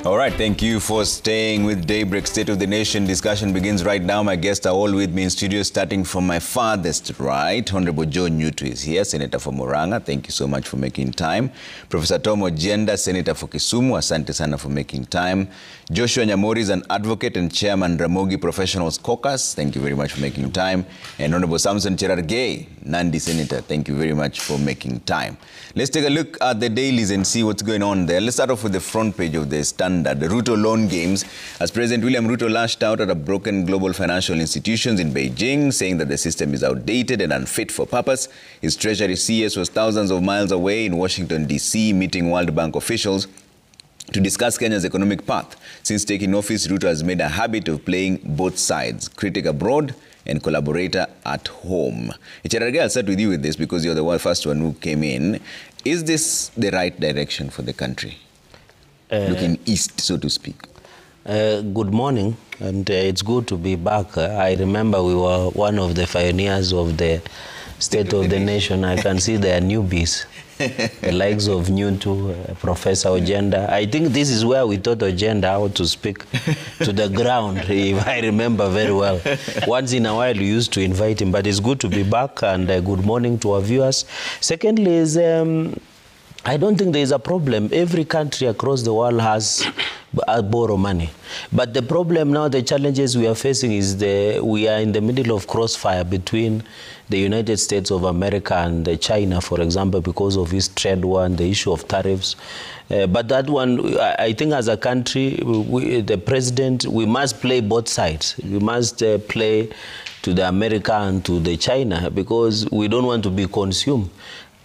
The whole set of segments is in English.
All right, thank you for staying with Daybreak. State of the Nation discussion begins right now. My guests are all with me in studio, starting from my farthest right. Honorable John Ruto is here, Senator for Murang'a. Thank you so much for making time. Professor Tom Ojienda, Senator for Kisumu. Asante sana for making time. Joshua Nyamori is an advocate and Chairman Ramogi Professionals Caucus. Thank you very much for making time. And Honorable Samson Cherargei, Nandi Senator. Thank you very much for making time. Let's take a look at the dailies and see what's going on there. Let's start off with the front page of the Standard. The Ruto loan games, as President William Ruto lashed out at a broken global financial institutions in Beijing, saying that the system is outdated and unfit for purpose. His Treasury CS was thousands of miles away in Washington, D.C., meeting World Bank officials to discuss Kenya's economic path. Since taking office, Ruto has made a habit of playing both sides, critic abroad and collaborator at home. Cherargei, I'll start with you with this because you're the first one who came in. Is this the right direction for the country? Looking east, so to speak. Good morning, and it's good to be back. I remember we were one of the pioneers of the State of the Nation. I can see there are newbies, the likes of Ruto, Professor Ojienda. I think this is where we taught Ojienda how to speak to the ground, if I remember very well. Once in a while we used to invite him, but it's good to be back, and good morning to our viewers. Secondly is, I don't think there is a problem. Every country across the world has borrow money. But the problem now, the challenges we are facing is we are in the middle of crossfire between the United States of America and China, for example, because of this trade war and the issue of tariffs. But that one, I think as a country, the president, we must play both sides. We must play to the America and to the China because we don't want to be consumed.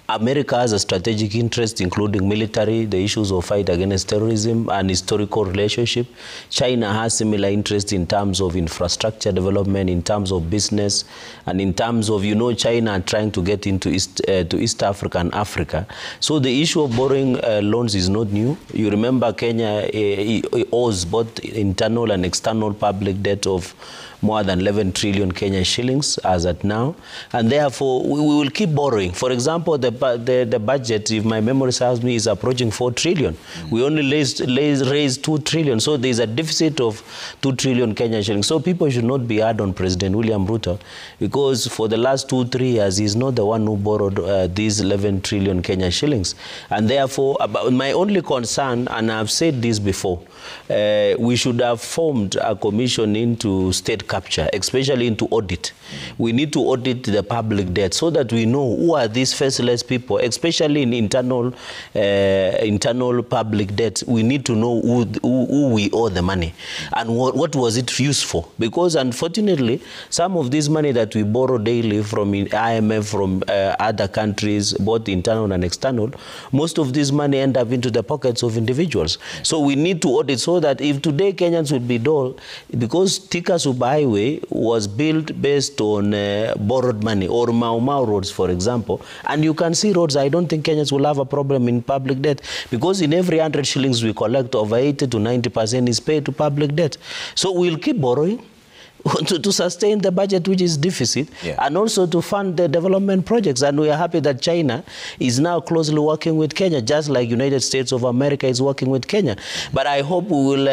America has a strategic interest, including military, the issues of fight against terrorism, and historical relationship. China has similar interest in terms of infrastructure development, in terms of business, and in terms of, China trying to get into East Africa and Africa. So the issue of borrowing loans is not new. You remember Kenya owes both internal and external public debt of more than 11 trillion Kenyan shillings as at now. And therefore, we will keep borrowing. For example, the budget, if my memory serves me, is approaching 4 trillion. We only raised 2 trillion. So there is a deficit of 2 trillion Kenyan shillings. So people should not be hard on President William Ruto because for the last 2-3 years, he's not the one who borrowed these 11 trillion Kenyan shillings. And therefore, my only concern, and I've said this before, we should have formed a commission into state capture, especially into audit. We need to audit the public debt so that we know who are these faceless people, especially in internal public debt. We need to know who we owe the money and what was it used for. Because unfortunately, some of this money that we borrow daily from IMF, from other countries, both internal and external, most of this money end up into the pockets of individuals. So we need to audit so that if today Kenyans would be dull, because Thika Super Highway was built based on borrowed money, or Mau Mau roads, for example, and you can see roads, I don't think Kenyans will have a problem in public debt, because in every 100 shillings we collect, over 80 to 90% is paid to public debt. So we'll keep borrowing to sustain the budget, which is deficit, and also to fund the development projects. And we are happy that China is now closely working with Kenya, just like United States of America is working with Kenya. But I hope we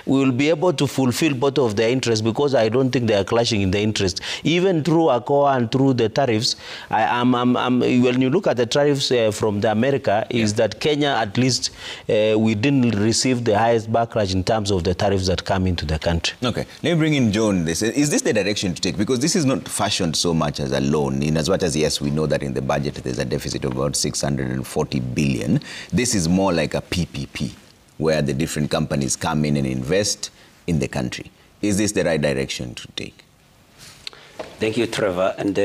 will be able to fulfill both of their interests, because I don't think they are clashing in the interest. Even through ACOA and through the tariffs, when you look at the tariffs from the America, is that Kenya, at least, we didn't receive the highest backlash in terms of the tariffs that come into the country. Okay, let me bring in John. Is this the direction to take? Because this is not fashioned so much as a loan, in as much as, yes, we know that in the budget there's a deficit of about 640 billion. This is more like a PPP, where the different companies come in and invest in the country. Is this the right direction to take? Thank you, Trevor. And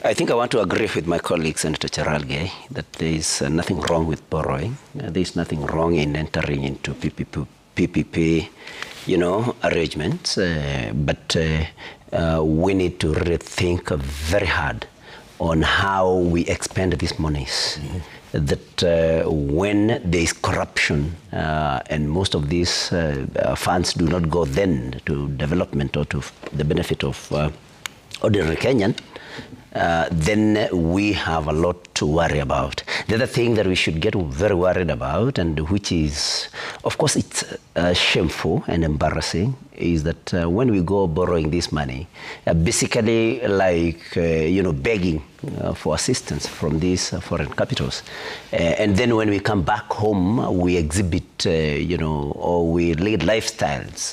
I think I want to agree with my colleague, Senator Cherargei, that there is nothing wrong with borrowing. There is nothing wrong in entering into PPP arrangements, but we need to rethink very hard on how we expend these monies. That when there is corruption and most of these funds do not go then to development or to the benefit of ordinary Kenyan, then we have a lot to worry about. The other thing that we should get very worried about, and which is, of course, it's shameful and embarrassing, is that when we go borrowing this money, basically like, begging for assistance from these foreign capitals. And then when we come back home, we exhibit, or we lead lifestyles,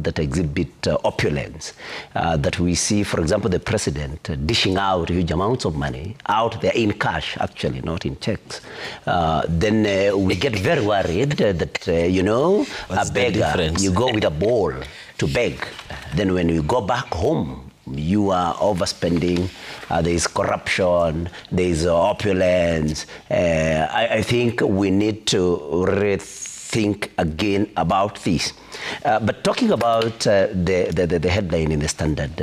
that exhibit opulence. That we see, for example, the president dishing out huge amounts of money out there in cash, actually, not in checks. Then we get very worried that, a beggar, you go with a bowl to beg. Then when you go back home, you are overspending, there is corruption, there is opulence. I think we need to rethink again about this. But talking about the headline in the Standard,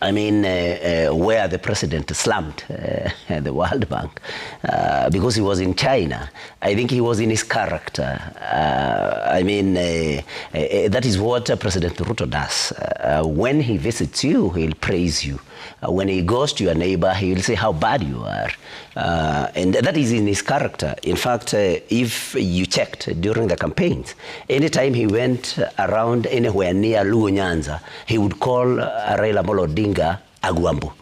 where the president slammed the World Bank because he was in China. I think he was in his character. That is what President Ruto does. When he visits you, he'll praise you. When he goes to your neighbor, he will say how bad you are. And that is in his character. In fact, if you checked during the campaigns, anytime he went around anywhere near Luo Nyanza, he would call Raila Amolo Odinga Agwambu.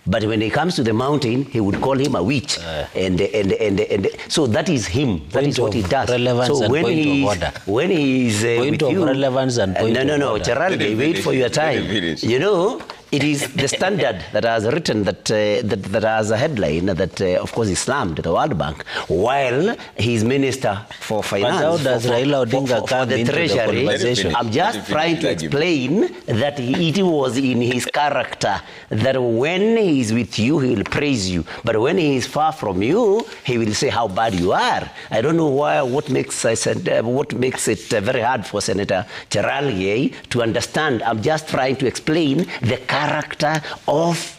But when he comes to the mountain, he would call him a witch. And so that is him. That is what he does. So when he is with you, relevance and point no, Charalge, wait for your time. It is the Standard that has written that has a headline that, of course, he slammed the World Bank, while his Minister for Finance, but how does Raila Odinga come the into Treasury, the conversation? I'm just trying to explain that it was in his character that when he is with you, he will praise you. But when he is far from you, he will say how bad you are. I don't know what makes it very hard for Senator Charalge to understand. I'm just trying to explain the character of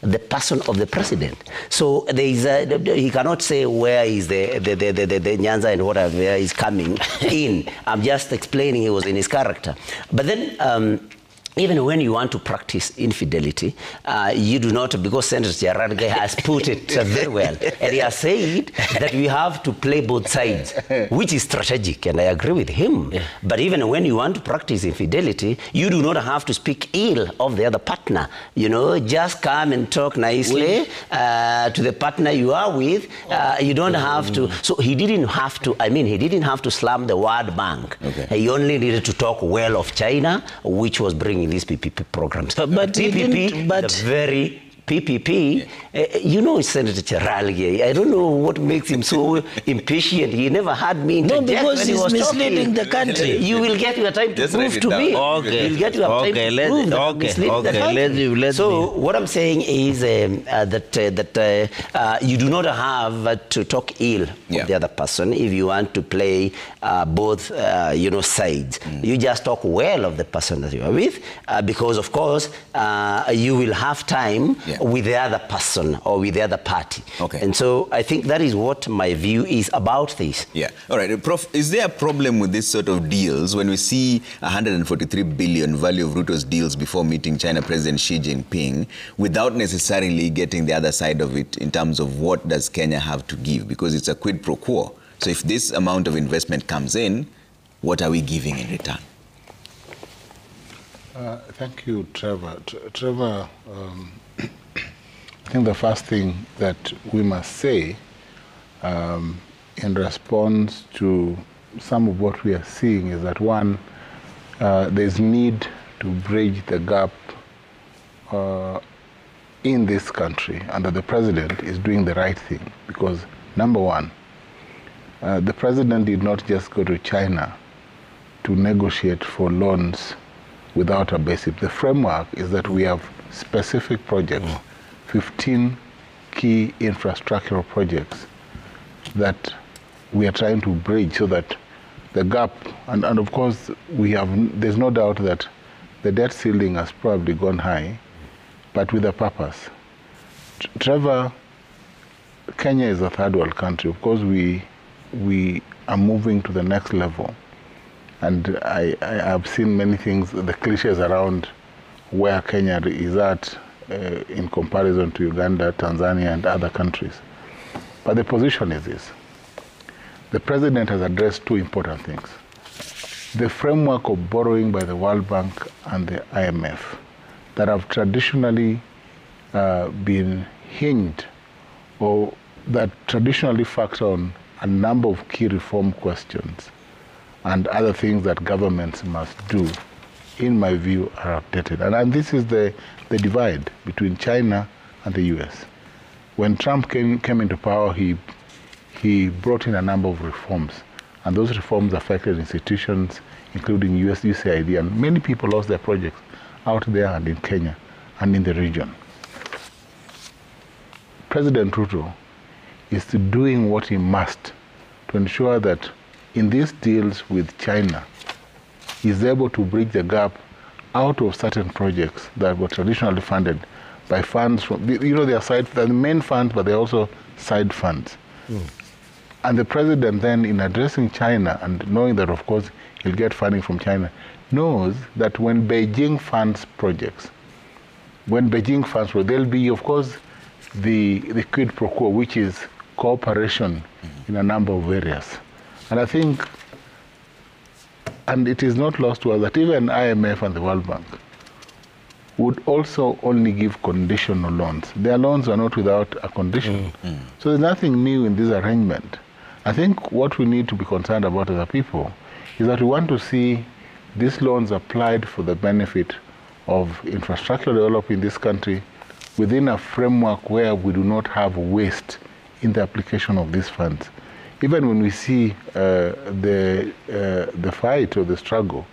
the person of the president. So there is he cannot say where is the Nyanza and whatever is coming in. I'm just explaining he was in his character. But then even when you want to practice infidelity, you do not, because Senator Charalge has put it very well, and he has said that we have to play both sides, which is strategic, and I agree with him. Yeah. But even when you want to practice infidelity, you do not have to speak ill of the other partner. Just come and talk nicely to the partner you are with. You don't have to. So he didn't have to. He didn't have to slam the World Bank. Okay. He only needed to talk well of China, which was bringing these PPP programs. But PPP, the very PPP, Senator Charalge, I don't know what makes him so impatient. He never had me interject. No, because he's misleading the country. You will get your time to prove to me. Okay. You'll get your time to prove that misleading the country. So what I'm saying is that you do not have to talk ill of the other person if you want to play both sides. You just talk well of the person that you are with because, of course, you will have time with the other person or with the other party. Okay. And so I think that is what my view is about this. Yeah. All right. Prof, is there a problem with this sort of deals when we see 143 billion value of Ruto's deals before meeting China President Xi Jinping without necessarily getting the other side of it in terms of what does Kenya have to give? Because it's a quid pro quo. So if this amount of investment comes in, what are we giving in return? Thank you, Trevor. Trevor, I think the first thing that we must say in response to some of what we are seeing is that, one, there's need to bridge the gap in this country, and that the president is doing the right thing. Because, number one, the president did not just go to China to negotiate for loans without a basis. The framework is that we have specific projects, 15 key infrastructural projects that we are trying to bridge so that the gap, and of course there's no doubt that the debt ceiling has probably gone high, but with a purpose. Trevor, Kenya is a third world country. Of course, we are moving to the next level. And I have seen many things, the cliches around where Kenya is at in comparison to Uganda, Tanzania, and other countries. But the position is this. The president has addressed two important things. The framework of borrowing by the World Bank and the IMF that have traditionally been hinged or that traditionally factor on a number of key reform questions and other things that governments must do, in my view, are updated. And this is the divide between China and the US. When Trump came into power, he brought in a number of reforms, and those reforms affected institutions, including USAID, and many people lost their projects out there and in Kenya and in the region. President Ruto is doing what he must to ensure that in these deals with China, he's able to bridge the gap out of certain projects that were traditionally funded by funds from, they are the main funds, but they're also side funds. And the president then, in addressing China and knowing that, of course, he'll get funding from China, knows that when Beijing funds projects, there'll be, of course, the quid pro quo, which is cooperation in a number of areas. And I think, and it is not lost to us that even IMF and the World Bank would also only give conditional loans. Their loans are not without a condition. So there's nothing new in this arrangement. I think what we need to be concerned about as a people is that we want to see these loans applied for the benefit of infrastructure development in this country within a framework where we do not have waste in the application of these funds. Even when we see the fight or the struggle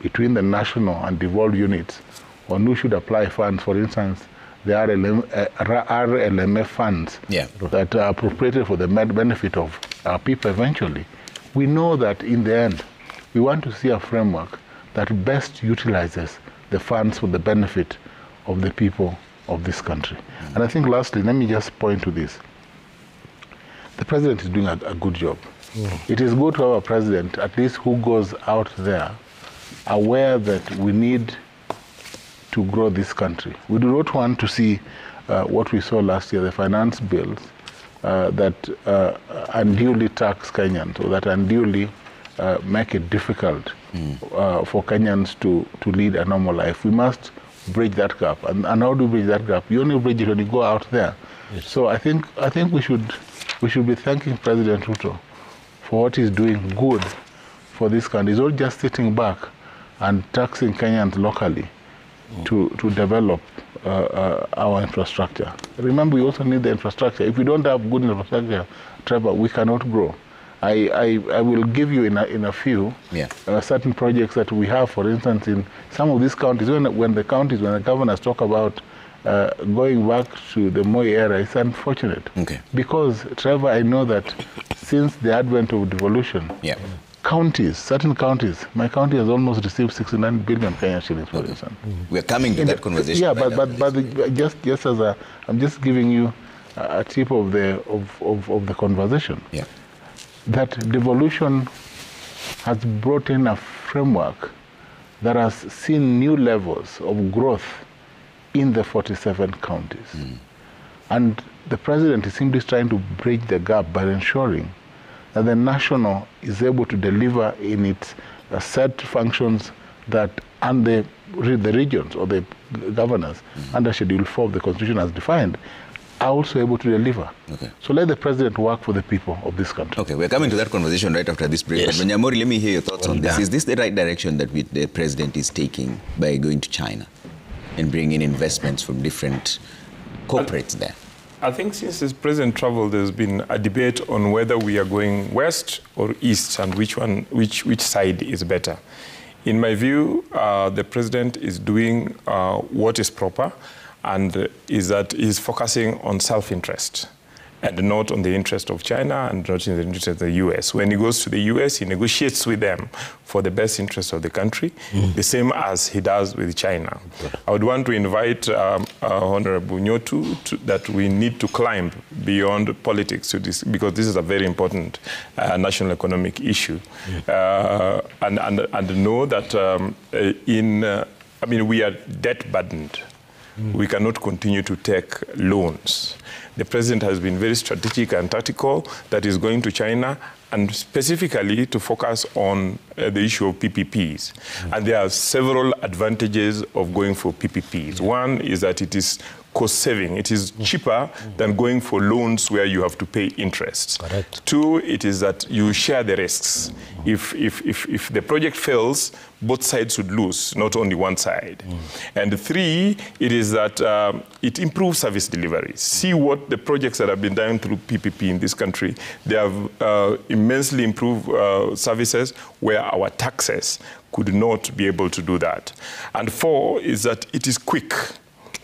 between the national and devolved units on who should apply funds, for instance, the RLMF funds that are appropriated for the benefit of our people eventually, we know that in the end, we want to see a framework that best utilizes the funds for the benefit of the people of this country. And I think lastly, let me just point to this. The president is doing a good job. It is good to have a president, at least who goes out there, aware that we need to grow this country. We do not want to see what we saw last year, the finance bills that unduly tax Kenyans, or that unduly make it difficult for Kenyans to lead a normal life. We must bridge that gap. And how do we bridge that gap? You only bridge it when you go out there. Yes. So I think we should be thanking President Ruto for what he's doing good for this country. He's not just sitting back and taxing Kenyans locally to develop our infrastructure. Remember, we also need the infrastructure. If we don't have good infrastructure, Trevor, we cannot grow. I will give you in a few certain projects that we have, for instance, in some of these counties. When the governors talk about going back to the Moi era, it's unfortunate. Because, Trevor, I know that since the advent of devolution, certain counties, my county has almost received 69 billion Kenyan shillings, for instance. We're coming to that conversation. Yeah, but just as I'm just giving you a tip of the conversation. That devolution has brought in a framework that has seen new levels of growth in the 47 counties. And the president is simply trying to bridge the gap by ensuring that the national is able to deliver in its set functions that, and the regions or the governors under Schedule 4 of the Constitution as defined, are also able to deliver. So let the president work for the people of this country. We're coming to that conversation right after this break. But Nyamori, let me hear your thoughts on this. Is this the right direction that the president is taking by going to China and bringing in investments from different corporates there? I think since the president traveled, there's been a debate on whether we are going west or east and which side is better. In my view, the president is doing what is proper, and is focusing on self-interest and not on the interest of China and not in the interest of the US. When he goes to the US, he negotiates with them for the best interest of the country, the same as he does with China. I would want to invite Honorable Nyotu that we need to climb beyond politics to this, because this is a very important national economic issue. And know that we are debt burdened. we cannot continue to take loans. The president has been very strategic and tactical that is going to China and specifically to focus on the issue of PPPs. And there are several advantages of going for PPPs. One is that it is cost saving. It is cheaper than going for loans where you have to pay interest. Correct. Two, it is that you share the risks. If the project fails, both sides would lose, not only one side. And three, it is that it improves service delivery. See what the projects that have been done through PPP in this country, they have immensely improved services where our taxes could not be able to do that. And four is that it is quick.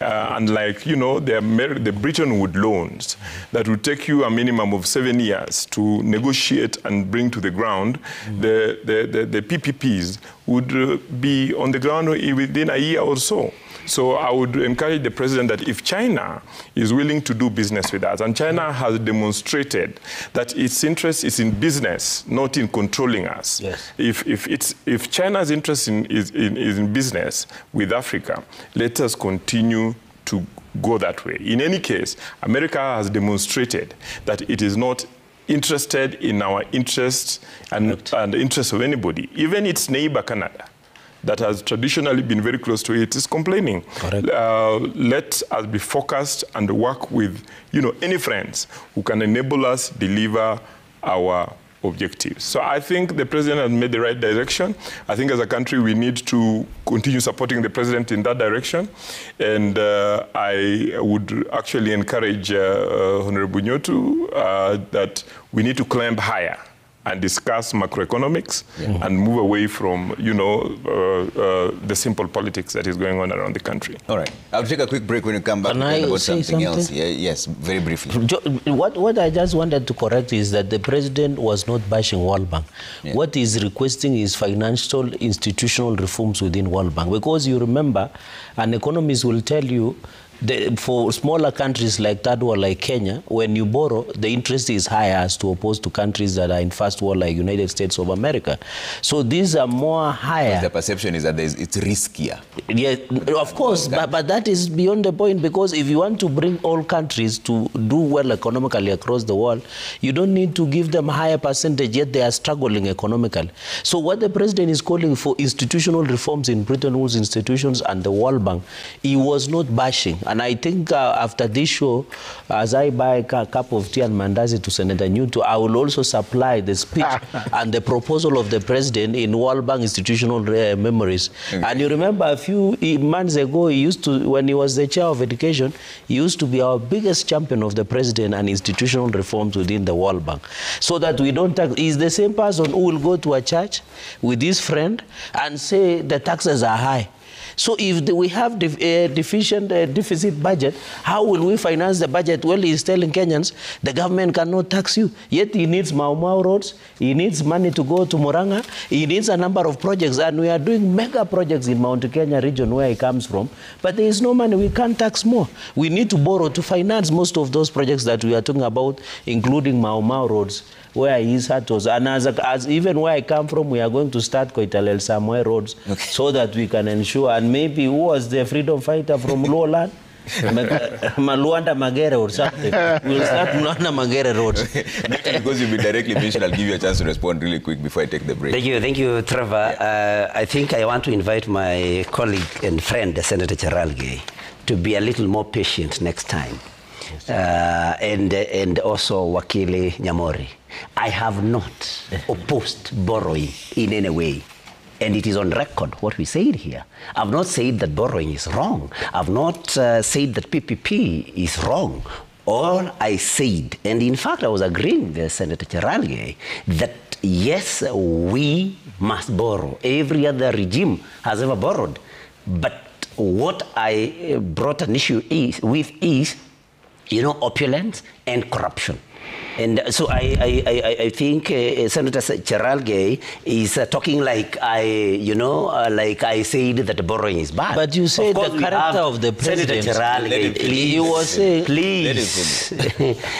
Unlike, the Bretton Woods loans that would take you a minimum of 7 years to negotiate and bring to the ground, the PPPs would be on the ground within a year or so. So I would encourage the president that if China is willing to do business with us, and China has demonstrated that its interest is in business, not in controlling us. Yes. If China's interest is in business with Africa, let us continue to go that way. In any case, America has demonstrated that it is not interested in our interests and the interests of anybody, even its neighbor Canada, that has traditionally been very close to it, is complaining. Let us be focused and work with, any friends who can enable us deliver our objectives. So I think the president has made the right direction. I think as a country we need to continue supporting the president in that direction. And I would actually encourage Honorable Nyotu that we need to climb higher and discuss macroeconomics and move away from, the simple politics that is going on around the country. All right. I'll take a quick break when you come back. Can I about say something else. something? Yeah, yes, very briefly. What I just wanted to correct is that the president was not bashing World Bank. Yeah. What he's requesting is financial institutional reforms within World Bank. Because you remember, an economist will tell you, for smaller countries like that or like Kenya, when you borrow, the interest is higher as to opposed to countries that are in first world like United States of America. So these are more higher. The perception is that it's riskier. Yeah, of course, but that is beyond the point, because if you want to bring all countries to do well economically across the world, you don't need to give them a higher percentage, yet they are struggling economically. So what the president is calling for institutional reforms in Bretton Woods institutions and the World Bank, he was not bashing. And I think after this show, as I buy a cup of tea and mandazi to Senator Newto, I will also supply the speech and the proposal of the president in World Bank institutional memories. Okay. And you remember a few months ago, he used to, when he was the chair of education, he used to be our biggest champion of the president and institutional reforms within the World Bank. So that we don't tax. He's the same person who will go to a church with his friend and say the taxes are high. So if we have deficit budget, how will we finance the budget? Well, he's telling Kenyans, the government cannot tax you. Yet he needs Mau Mau roads, he needs money to go to Murang'a, he needs a number of projects, and we are doing mega projects in Mount Kenya region where he comes from, but there is no money, we can't tax more. We need to borrow to finance most of those projects that we are talking about, including Mau Mau roads, where his heart was. And as even where I come from, we are going to start Koitalel somewhere roads, so that we can ensure, and maybe who was the freedom fighter from Lowland? Maluanda Magere or something. We'll start Luanda Magere roads. Because you've been directly mentioned, I'll give you a chance to respond really quick before I take the break. Thank you, Trevor. I think I want to invite my colleague and friend, Senator Cherargei, to be a little more patient next time. And also Wakili Nyamori. I have not opposed borrowing in any way. And it is on record what we said here. I've not said that borrowing is wrong. I've not said that PPP is wrong. All I said, and in fact I was agreeing with Senator Cherargei, that yes, we must borrow. Every other regime has ever borrowed. But what I brought an issue with is, opulence and corruption. And so I think Senator Cherargei is talking like I said that borrowing is bad. But you said the character of the president. Senator Cherargei, please,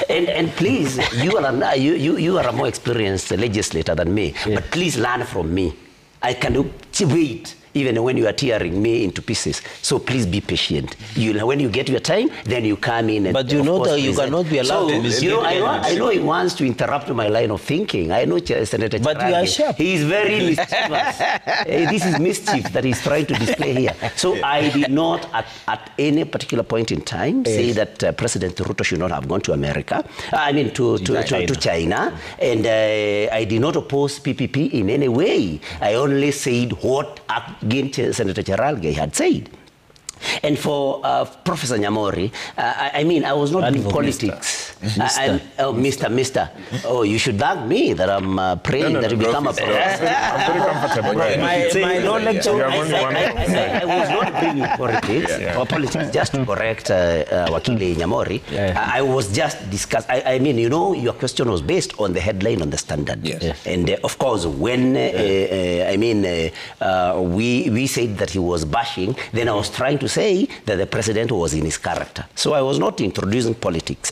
and please, you are a more experienced legislator than me. Yeah. But please learn from me. I can wait even when you are tearing me into pieces. So please be patient. When you get your time, then you come in. And but you know that you cannot be allowed to mislead. I know he wants to interrupt my line of thinking. I know Senator But Charage, you are sharp. he is very mischievous. This is mischief that he's trying to display here. So I did not, at any particular point in time, say that President Ruto should not have gone to America. I mean, to China. And I did not oppose PPP in any way. I only said what Senator Charage had said. And for Professor Nyamori, I mean, I was not in politics. Mr. Oh, you should thank me that I'm praying that you become a professor. I'm very comfortable. My knowledge. I was not bringing politics or politics, just to correct Wakili Nyamori. I was just discussing. I mean, you know, your question was based on the headline on the Standard. And of course, when we said that he was bashing, then I was trying to say that the president was in his character. So I was not introducing politics.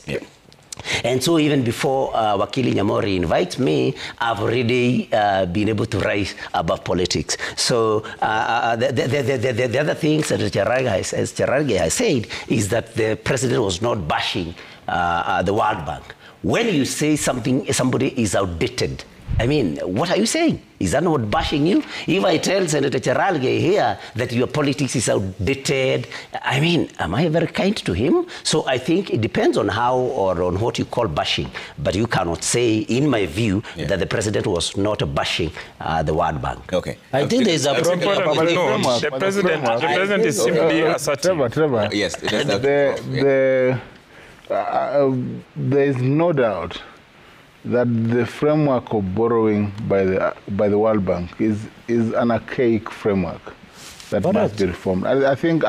And so even before Wakili Nyamori invites me, I've already been able to rise above politics. So the other things that Charage has said is that the president was not bashing the World Bank. When you say somebody is outdated, I mean, what are you saying? Is that not bashing you? If I tell Senator Charage here that your politics is outdated, I mean, am I very kind to him? So I think it depends on how or on what you call bashing. But you cannot say, in my view, that the president was not bashing the World Bank. Okay. I think there is a problem. No, the president is simply assertive. Trevor, yes. There is no doubt that the framework of borrowing by the World Bank is an archaic framework that must be reformed. I think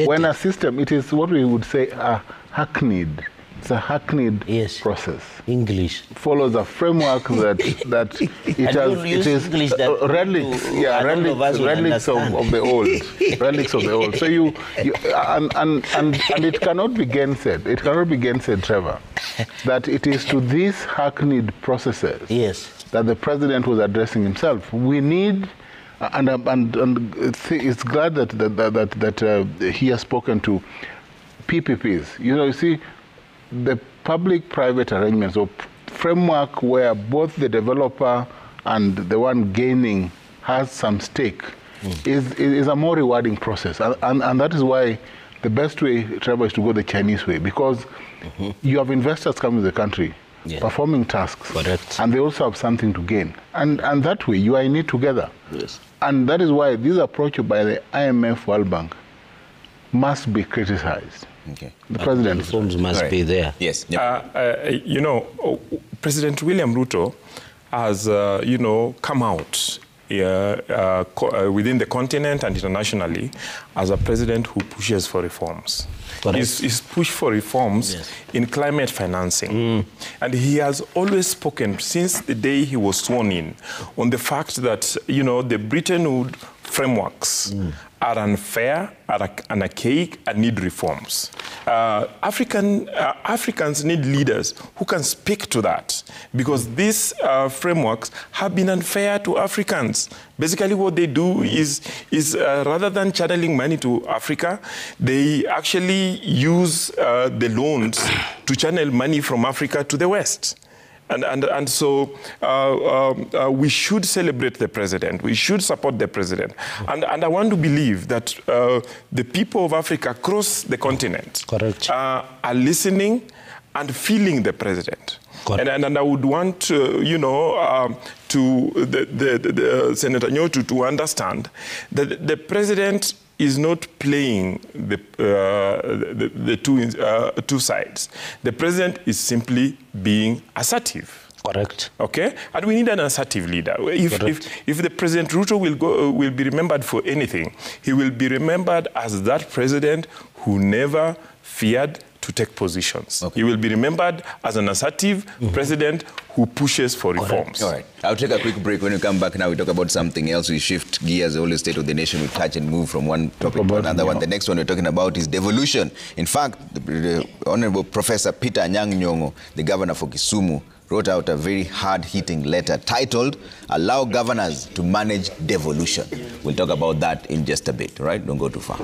when a system, it is what we would say a hackneyed. It's a hackneyed process. English follows a framework that it is relics of the old, relics of the old. So and it cannot be gainsaid. It cannot be gainsaid, Trevor, that it is to these hackneyed processes that the president was addressing himself. We need. And it's glad that he has spoken to PPPs. You see, the public-private arrangements or framework where both the developer and the one gaining has some stake is a more rewarding process. And that is why the best way, Trevor, is to go the Chinese way, because you have investors coming to the country performing tasks. Correct. And they also have something to gain. And that way, you are in it together. Yes. And that is why this approach by the IMF World Bank must be criticized. Okay. The president reforms must be there. Yes. President William Ruto has, come out within the continent and internationally as a president who pushes for reforms. He's pushed for reforms in climate financing. And he has always spoken since the day he was sworn in on the fact that, the Bretton Woods frameworks are unfair, are archaic, and need reforms. Africans need leaders who can speak to that, because these frameworks have been unfair to Africans. Basically, what they do is rather than channeling money to Africa, they actually use the loans to channel money from Africa to the West. And so we should celebrate the president. We should support the president. And I want to believe that the people of Africa across the continent are listening and feeling the president. And I would want the Senator Nyotu to understand that the president is not playing the two sides. The president is simply being assertive. Correct. Okay, and we need an assertive leader. If the President Ruto will be remembered for anything, he will be remembered as that president who never feared to take positions. He will be remembered as an assertive president who pushes for reforms. All right. I'll take a quick break. When we come back now, we talk about something else. We shift gears. The whole state of the nation, we touch and move from one topic to another one. The next one we're talking about is devolution. In fact, the Honorable Professor Peter Anyang' Nyong'o, the governor for Kisumu, wrote out a very hard-hitting letter titled, "Allow Governors to Manage Devolution." We'll talk about that in just a bit, right? Don't go too far.